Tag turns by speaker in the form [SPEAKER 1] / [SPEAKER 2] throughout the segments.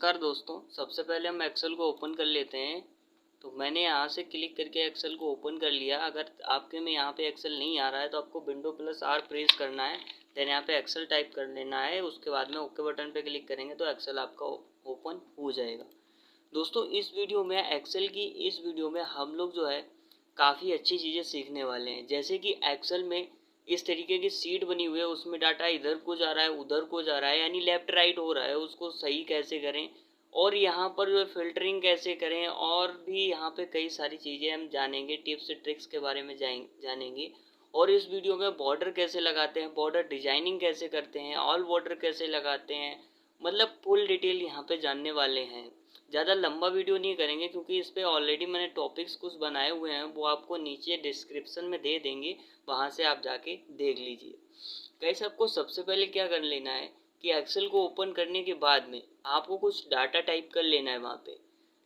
[SPEAKER 1] नमस्कार दोस्तों। सबसे पहले हम एक्सेल को ओपन कर लेते हैं। तो मैंने यहाँ से क्लिक करके एक्सेल को ओपन कर लिया। अगर आपके में यहाँ पे एक्सेल नहीं आ रहा है तो आपको विंडो प्लस आर प्रेस करना है, देन यहाँ पे एक्सेल टाइप कर लेना है। उसके बाद में ओके बटन पे क्लिक करेंगे तो एक्सेल आपका ओपन हो जाएगा। दोस्तों इस वीडियो में एक्सेल की इस वीडियो में हम लोग जो है काफ़ी अच्छी चीज़ें सीखने वाले हैं। जैसे कि एक्सेल में इस तरीके की सीट बनी हुई है, उसमें डाटा इधर को जा रहा है उधर को जा रहा है, यानी लेफ्ट राइट हो रहा है, उसको सही कैसे करें और यहाँ पर जो है फिल्टरिंग कैसे करें, और भी यहाँ पे कई सारी चीज़ें हम जानेंगे, टिप्स ट्रिक्स के बारे में जानेंगे। और इस वीडियो में बॉर्डर कैसे लगाते हैं, बॉर्डर डिजाइनिंग कैसे करते हैं, ऑल बॉर्डर कैसे लगाते हैं, मतलब फुल डिटेल यहाँ पे जानने वाले हैं। ज़्यादा लंबा वीडियो नहीं करेंगे क्योंकि इस पे ऑलरेडी मैंने टॉपिक्स कुछ बनाए हुए हैं, वो आपको नीचे डिस्क्रिप्शन में दे देंगे, वहाँ से आप जाके देख लीजिए। गाइस आपको सबसे पहले क्या कर लेना है कि एक्सेल को ओपन करने के बाद में आपको कुछ डाटा टाइप कर लेना है वहाँ पे,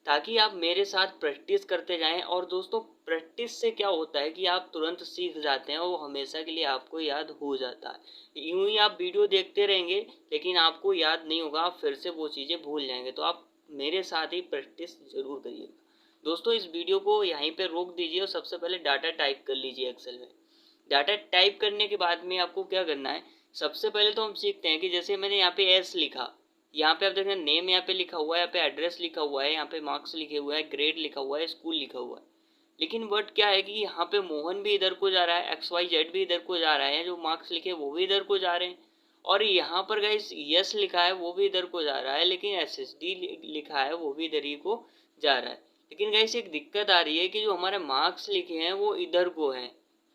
[SPEAKER 1] ताकि आप मेरे साथ प्रैक्टिस करते जाएं। और दोस्तों प्रैक्टिस से क्या होता है कि आप तुरंत सीख जाते हैं और वो हमेशा के लिए आपको याद हो जाता है। यूं ही आप वीडियो देखते रहेंगे लेकिन आपको याद नहीं होगा, आप फिर से वो चीज़ें भूल जाएंगे। तो आप मेरे साथ ही प्रैक्टिस जरूर करिएगा। दोस्तों इस वीडियो को यहीं पे रोक दीजिए और सबसे पहले डाटा टाइप कर लीजिए एक्सेल में। डाटा टाइप करने के बाद में आपको क्या करना है, सबसे पहले तो हम सीखते हैं कि जैसे मैंने यहाँ पे एस लिखा, यहाँ पे आप देख रहे हैं नेम यहाँ पे लिखा हुआ है, यहाँ पे एड्रेस लिखा हुआ है, यहाँ पे मार्क्स लिखे हुआ है, ग्रेड लिखा हुआ है, स्कूल लिखा हुआ है। लेकिन बट क्या है कि यहाँ पे मोहन भी इधर को जा रहा है, XYZ भी इधर को जा रहा है, जो मार्क्स लिखे वो भी इधर को जा रहे हैं। और यहाँ पर गाइस यस लिखा है वो भी इधर को जा रहा है, लेकिन SSD लिखा है वो भी इधर ही को जा रहा है। लेकिन गाइस एक दिक्कत आ रही है कि जो हमारे मार्क्स लिखे हैं वो इधर को हैं,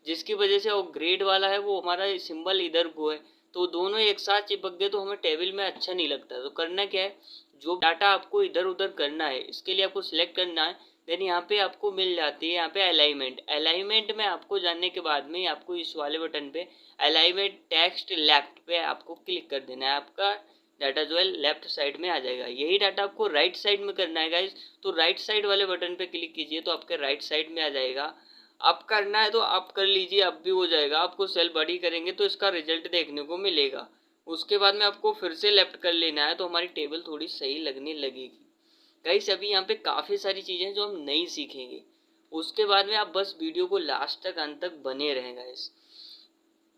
[SPEAKER 1] जिसकी वजह से वो ग्रेड वाला है वो हमारा सिंबल इधर को है। तो दोनों एक साथ चिपक गए तो हमें टेबल में अच्छा नहीं लगता। तो करना क्या है, जो डाटा आपको इधर उधर करना है इसके लिए आपको सिलेक्ट करना है। देन यहाँ पे आपको मिल जाती है यहाँ पे अलाइनमेंट में आपको जानने के बाद में आपको इस वाले बटन पे अलाइनमेंट टेक्स्ट लेफ्ट पे आपको क्लिक कर देना है। आपका डाटा जो है लेफ्ट साइड में आ जाएगा। यही डाटा आपको राइट साइड में करना है गाइज, तो राइट साइड वाले बटन पे क्लिक कीजिए तो आपके राइट साइड में आ जाएगा। आप करना है तो आप कर लीजिए, अब भी हो जाएगा। आपको सेल बड़ी करेंगे तो इसका रिजल्ट देखने को मिलेगा। उसके बाद में आपको फिर से लेफ्ट कर लेना है तो हमारी टेबल थोड़ी सही लगने लगेगी। गाइस अभी यहाँ पे काफ़ी सारी चीज़ें हैं जो हम नहीं सीखेंगे। उसके बाद में आप बस वीडियो को लास्ट तक अंत तक बने रहें गाइस।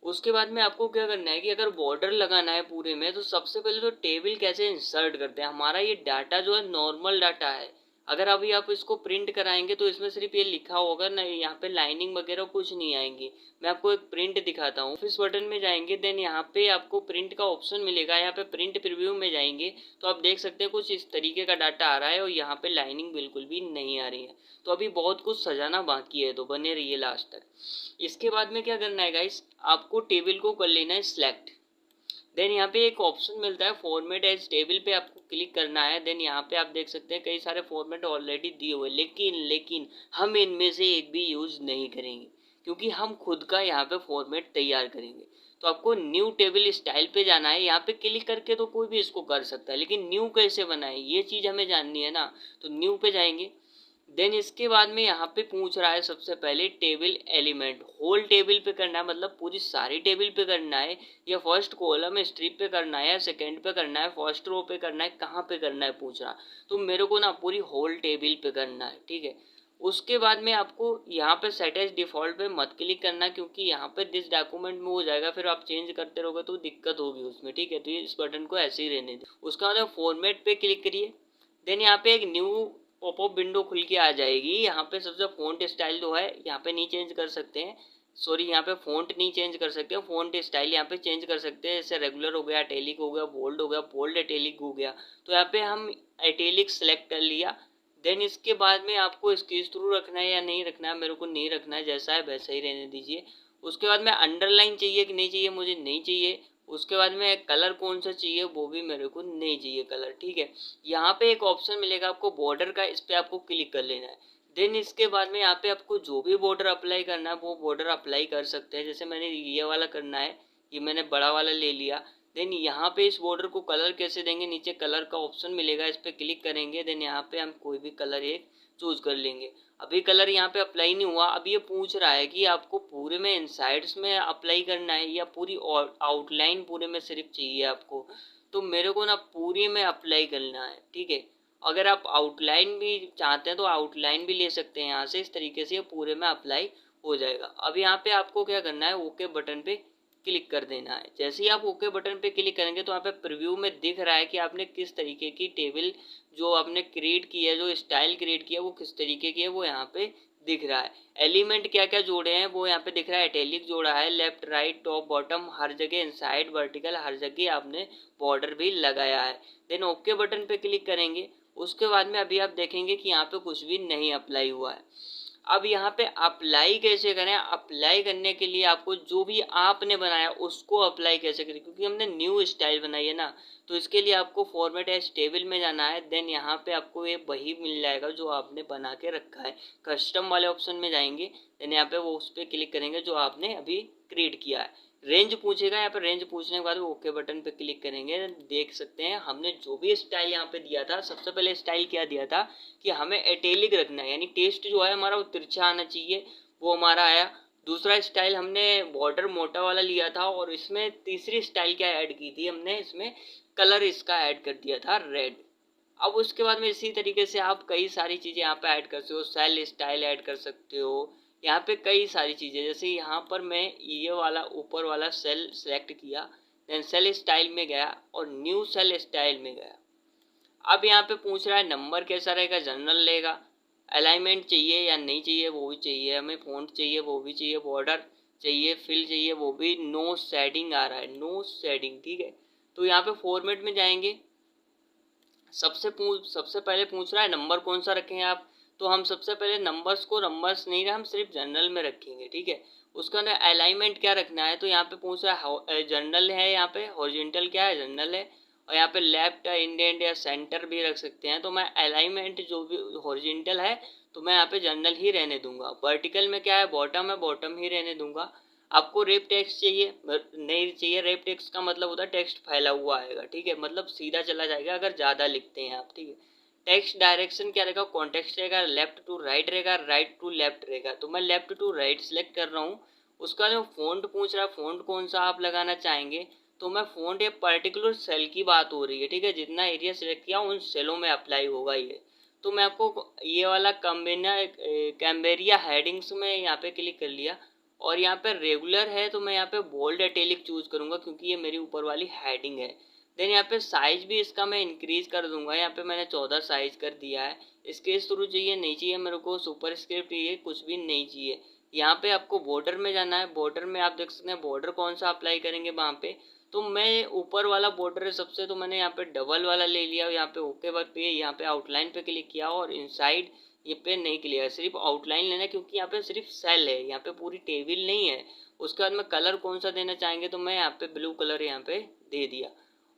[SPEAKER 1] उसके बाद में आपको क्या करना है कि अगर बॉर्डर लगाना है पूरे में तो सबसे पहले तो टेबल कैसे इंसर्ट करते हैं। हमारा ये डाटा जो है नॉर्मल डाटा है। अगर अभी आप इसको प्रिंट कराएंगे तो इसमें सिर्फ ये लिखा होगा ना, यहाँ पे लाइनिंग वगैरह कुछ नहीं आएंगी। मैं आपको एक प्रिंट दिखाता हूँ। ऑफिस बटन में जाएंगे, देन यहाँ पे आपको प्रिंट का ऑप्शन मिलेगा। यहाँ पे प्रिंट प्रीव्यू में जाएंगे तो आप देख सकते हैं कुछ इस तरीके का डाटा आ रहा है और यहाँ पे लाइनिंग बिल्कुल भी नहीं आ रही है। तो अभी बहुत कुछ सजाना बाकी है, तो बने रहिए लास्ट तक। इसके बाद में क्या करना है गाइस, आपको टेबल को कर लेना है सिलेक्ट। देन यहाँ पे एक ऑप्शन मिलता है फॉर्मेट एज टेबल, पे आपको क्लिक करना है। देन यहाँ पे आप देख सकते हैं कई सारे फॉर्मेट ऑलरेडी दिए हुए, लेकिन हम इनमें से एक भी यूज नहीं करेंगे क्योंकि हम खुद का यहाँ पे फॉर्मेट तैयार करेंगे। तो आपको न्यू टेबल स्टाइल पे जाना है। यहाँ पे क्लिक करके तो कोई भी इसको कर सकता है, लेकिन न्यू कैसे बनाए ये चीज़ हमें जाननी है ना। तो न्यू पे जाएंगे। देन इसके बाद में यहाँ पे पूछ रहा है सबसे पहले टेबल एलिमेंट, होल टेबल पे करना है, मतलब पूरी सारी टेबल पे करना है, या फर्स्ट कॉलम स्ट्रिप पे करना है, या सेकंड पे करना है, फर्स्ट रो पे करना है, कहाँ पे करना है पूछ रहा। तो मेरे को ना पूरी होल टेबल पे करना है, ठीक है। उसके बाद में आपको यहाँ पे सेट एज डिफॉल्ट पे मत क्लिक करना क्योंकि यहाँ पे दिस डॉक्यूमेंट में हो जाएगा, फिर आप चेंज करते रहोगे तो दिक्कत होगी उसमें, ठीक है। तो इस बटन को ऐसे ही रहने दें। उसके बाद फॉर्मेट पे क्लिक करिए। देन यहाँ पे एक न्यू पॉपअप विंडो खुल के आ जाएगी। यहाँ पे सबसे फ़ॉन्ट स्टाइल जो है यहाँ पे नहीं चेंज कर सकते हैं, सॉरी यहाँ पे फ़ॉन्ट नहीं चेंज कर सकते हैं, फ़ॉन्ट स्टाइल यहाँ पे चेंज कर सकते हैं। जैसे रेगुलर हो गया, इटैलिक हो गया, बोल्ड हो गया, बोल्ड इटैलिक हो गया। तो यहाँ पे हम इटैलिक सेलेक्ट कर लिया। देन इसके बाद में आपको स्केच थ्रू रखना है या नहीं रखना है, मेरे को नहीं रखना है, जैसा है वैसा ही रहने दीजिए। उसके बाद में अंडरलाइन चाहिए कि नहीं चाहिए, मुझे नहीं चाहिए। उसके बाद में कलर कौन सा चाहिए, वो भी मेरे को नहीं चाहिए कलर, ठीक है। यहाँ पे एक ऑप्शन मिलेगा आपको बॉर्डर का, इस पे आपको क्लिक कर लेना है। देन इसके बाद में यहाँ पे आपको जो भी बॉर्डर अप्लाई करना है वो बॉर्डर अप्लाई कर सकते हैं। जैसे मैंने ये वाला करना है, ये मैंने बड़ा वाला ले लिया। देन यहाँ पे इस बॉर्डर को कलर कैसे देंगे, नीचे कलर का ऑप्शन मिलेगा, इस पे क्लिक करेंगे। देन यहाँ पे हम कोई भी कलर एक चूज कर लेंगे। अभी कलर यहाँ पे अप्लाई नहीं हुआ। अब ये पूछ रहा है कि आपको पूरे में इनसाइड्स में अप्लाई करना है या पूरी आउटलाइन पूरे में सिर्फ चाहिए आपको। तो मेरे को ना पूरी में अप्लाई करना है, ठीक है। अगर आप आउटलाइन भी चाहते हैं तो आउटलाइन भी ले सकते हैं यहाँ से, इस तरीके से ये पूरे में अप्लाई हो जाएगा। अब यहाँ पे आपको क्या करना है, ओके बटन पे क्लिक कर देना है। जैसे ही आप ओके बटन पे क्लिक करेंगे तो यहाँ पे प्रीव्यू में दिख रहा है कि आपने किस तरीके की टेबल जो आपने क्रिएट की है, जो स्टाइल क्रिएट किया वो किस तरीके की है, वो यहाँ पे दिख रहा है। एलिमेंट क्या क्या जोड़े हैं वो यहाँ पे दिख रहा है। इटैलिक जोड़ा है, लेफ्ट राइट टॉप बॉटम हर जगह, इनसाइड वर्टिकल हर जगह आपने बॉर्डर भी लगाया है। देन ओके बटन पे क्लिक करेंगे। उसके बाद में अभी आप देखेंगे कि यहाँ पे कुछ भी नहीं अप्लाई हुआ है। अब यहाँ पे अप्लाई कैसे करें, अप्लाई करने के लिए आपको जो भी आपने बनाया उसको अप्लाई कैसे करें, क्योंकि हमने न्यू स्टाइल बनाई है ना, तो इसके लिए आपको फॉर्मेट एज टेबल में जाना है। देन यहाँ पे आपको ये वही मिल जाएगा जो आपने बना के रखा है। कस्टम वाले ऑप्शन में जाएंगे, देन यहाँ पे वो उस पर क्लिक करेंगे जो आपने अभी क्रिएट किया है। रेंज पूछेगा, यहाँ पे रेंज पूछने के बाद ओके बटन पे क्लिक करेंगे। देख सकते हैं हमने जो भी स्टाइल यहाँ पे दिया था, सबसे पहले स्टाइल क्या दिया था कि हमें इटैलिक रखना है, यानी टेस्ट जो है हमारा वो तिरछा आना चाहिए, वो हमारा आया। दूसरा स्टाइल हमने बॉर्डर मोटा वाला लिया था, और इसमें तीसरी स्टाइल क्या ऐड की थी हमने, इसमें कलर इसका ऐड कर दिया था रेड। अब उसके बाद में इसी तरीके से आप कई सारी चीज़ें यहाँ पे ऐड कर सकते हो, सेल स्टाइल ऐड कर सकते हो, यहाँ पे कई सारी चीज़ें। जैसे यहाँ पर मैं ये वाला ऊपर वाला सेल सेलेक्ट किया, देन सेल स्टाइल में गया और न्यू सेल स्टाइल में गया। अब यहाँ पे पूछ रहा है नंबर कैसा रहेगा, जनरल लेगा, अलाइनमेंट चाहिए या नहीं चाहिए वो भी चाहिए, हमें फ़ॉन्ट चाहिए वो भी चाहिए, बॉर्डर चाहिए, फिल चाहिए वो भी, नो शेडिंग आ रहा है, नो शेडिंग, ठीक है। तो यहाँ पे फॉर्मेट में जाएंगे, सबसे पहले पूछ रहा है नंबर कौन सा रखें आप, तो हम सबसे पहले नंबर्स को, नंबर्स नहीं रहा, हम सिर्फ जनरल में रखेंगे, ठीक है। उसका ना अलाइनमेंट क्या रखना है, तो यहाँ पे पूछ रहा है जनरल है, यहाँ पे हॉरिजॉन्टल क्या है, जनरल है, और यहाँ पे लेफ्ट इंडेंट या सेंटर भी रख सकते हैं। तो मैं अलाइनमेंट जो भी हॉरिजॉन्टल है तो मैं यहाँ पे जनरल ही रहने दूंगा। वर्टिकल में क्या है, बॉटम है, बॉटम ही रहने दूंगा। आपको रेप टेक्स्ट चाहिए, नहीं चाहिए, रेप टेक्स्ट का मतलब होता है टेक्स्ट फैला हुआ आएगा, ठीक है, मतलब सीधा चला जाएगा अगर ज़्यादा लिखते हैं आप, ठीक है। टेक्स्ट डायरेक्शन क्या रहेगा, कॉन्टेक्स्ट रहेगा, लेफ्ट टू राइट रहेगा, राइट टू लेफ्ट रहेगा, तो मैं लेफ्ट टू राइट सेलेक्ट कर रहा हूँ। उसका जो फ़ॉन्ट पूछ रहा है, फ़ॉन्ट कौन सा आप लगाना चाहेंगे, तो मैं फ़ॉन्ट एक पर्टिकुलर सेल की बात हो रही है, ठीक है, जितना एरिया सेलेक्ट किया उन सेलों में अप्लाई होगा ये। तो मैं आपको ये वाला कैम्बेरिया हेडिंग्स में यहाँ पे क्लिक कर लिया, और यहाँ पे रेगुलर है तो मैं यहाँ पे बोल्ड इटैलिक चूज करूँगा क्योंकि ये मेरी ऊपर वाली हेडिंग है। देन यहाँ पे साइज भी इसका मैं इंक्रीज कर दूंगा, यहाँ पे मैंने 14 साइज कर दिया है। स्केच थ्रू चाहिए नहीं चाहिए मेरे को, सुपर स्क्रिप्ट ये कुछ भी नहीं चाहिए। यहाँ पे आपको बॉर्डर में जाना है, बॉर्डर में आप देख सकते हैं बॉर्डर कौन सा अप्लाई करेंगे वहाँ पे। तो मैं ऊपर वाला बॉर्डर है सबसे, तो मैंने यहाँ पे डबल वाला ले लिया, यहाँ पे ओके बाद पे यहाँ पे आउटलाइन पे क्लिक किया, और इनसाइड ये पे नहीं क्लियर, सिर्फ आउटलाइन लेना है क्योंकि यहाँ पे सिर्फ सेल है, यहाँ पे पूरी टेबल नहीं है। उसके बाद में कलर कौन सा देना चाहेंगे, तो मैं यहाँ पे ब्लू कलर यहाँ पे दे दिया,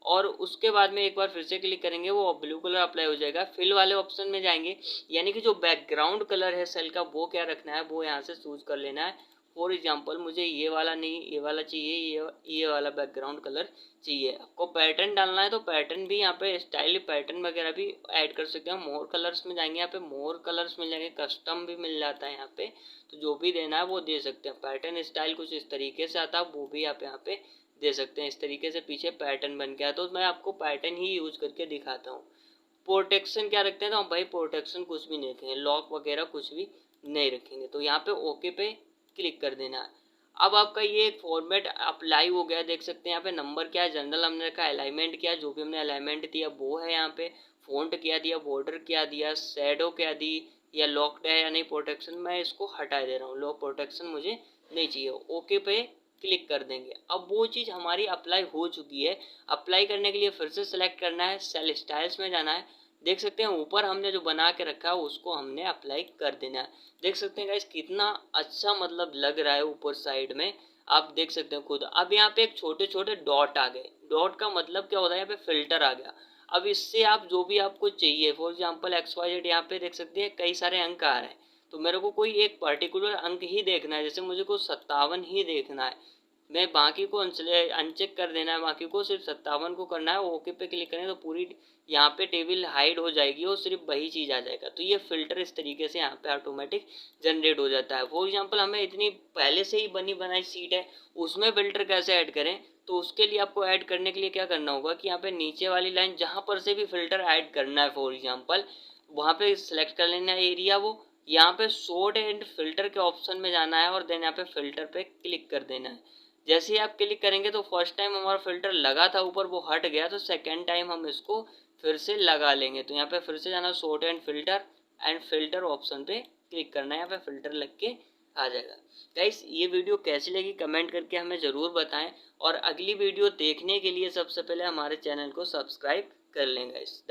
[SPEAKER 1] और उसके बाद में एक बार फिर से क्लिक करेंगे वो ब्लू कलर अप्लाई हो जाएगा। फिल वाले ऑप्शन में जाएंगे, यानी कि जो बैकग्राउंड कलर है सेल का वो क्या रखना है वो यहाँ से चूज कर लेना है। फॉर एग्जांपल मुझे ये वाला नहीं, ये वाला चाहिए, ये वाला बैकग्राउंड कलर चाहिए। आपको पैटर्न डालना है तो पैटर्न भी यहाँ पे स्टाइल पैटर्न वगैरह भी ऐड कर सकते हैं। मोर कलर्स में जाएंगे, यहाँ पे मोर कलर्स मिल जाएंगे, कस्टम भी मिल जाता है यहाँ पे, तो जो भी देना है वो दे सकते हैं। पैटर्न स्टाइल कुछ इस तरीके से आता है, वो भी आप यहाँ पे दे सकते हैं। इस तरीके से पीछे पैटर्न बन गया, तो मैं आपको पैटर्न ही यूज करके दिखाता हूँ। प्रोटेक्शन क्या रखते हैं, तो हम भाई प्रोटेक्शन कुछ भी नहीं रखेंगे, लॉक वगैरह कुछ भी नहीं रखेंगे। तो यहाँ पे ओके पे क्लिक कर देना है। अब आपका ये फॉर्मेट अप्लाई हो गया, देख सकते हैं यहाँ पे नंबर क्या है, जनरल हमने रखा, अलाइनमेंट क्या है, जो भी हमने अलाइनमेंट दिया वो है यहाँ पे, फॉन्ट क्या दिया, बॉर्डर क्या दिया, शैडो क्या दी, या लॉक्ड है या नहीं प्रोटेक्शन, मैं इसको हटा दे रहा हूँ, लॉक प्रोटेक्शन मुझे नहीं चाहिए। ओके पे क्लिक कर देंगे। अब वो चीज़ हमारी अप्लाई हो चुकी है। अप्लाई करने के लिए फिर से सेलेक्ट करना है, सेल स्टाइल्स में जाना है, देख सकते हैं ऊपर हमने जो बना के रखा है उसको हमने अप्लाई कर देना है। देख सकते हैं गाइस कितना अच्छा मतलब लग रहा है ऊपर साइड में, आप देख सकते हैं खुद। अब यहाँ पे एक छोटे छोटे डॉट आ गए, डॉट का मतलब क्या होता है, यहाँ पे फिल्टर आ गया। अब इससे आप जो भी आपको चाहिए, फॉर एग्जाम्पल XYZ, यहाँ पे देख सकते हैं कई सारे अंक आ रहे हैं, तो मेरे को कोई एक पर्टिकुलर अंक ही देखना है, जैसे मुझे को 57 ही देखना है, मैं बाकी को अनचेक कर देना है, बाकी को सिर्फ 57 को करना है। ओके पे क्लिक करें तो पूरी यहाँ पे टेबल हाइड हो जाएगी और सिर्फ वही चीज़ आ जाएगा। तो ये फिल्टर इस तरीके से यहाँ पे ऑटोमेटिक जनरेट हो जाता है। फॉर एग्जांपल हमें इतनी पहले से ही बनी बनाई सीट है, उसमें फिल्टर कैसे ऐड करें, तो उसके लिए आपको ऐड करने के लिए क्या करना होगा कि यहाँ पे नीचे वाली लाइन जहाँ पर से भी फ़िल्टर ऐड करना है फॉर एग्जांपल, वहाँ पे सिलेक्ट कर लेना है एरिया वो, यहाँ पे सॉर्ट एंड फिल्टर के ऑप्शन में जाना है और देन यहाँ पे फिल्टर पे क्लिक कर देना है। जैसे ही आप क्लिक करेंगे तो फर्स्ट टाइम हमारा फिल्टर लगा था ऊपर वो हट गया, तो सेकेंड टाइम हम इसको फिर से लगा लेंगे। तो यहाँ पे फिर से जाना सॉर्ट एंड फिल्टर ऑप्शन पे क्लिक करना है, यहाँ पे फिल्टर लग के आ जाएगा। गाइस ये वीडियो कैसी लगी कमेंट करके हमें ज़रूर बताएं, और अगली वीडियो देखने के लिए सबसे पहले हमारे चैनल को सब्सक्राइब कर लें गाइस।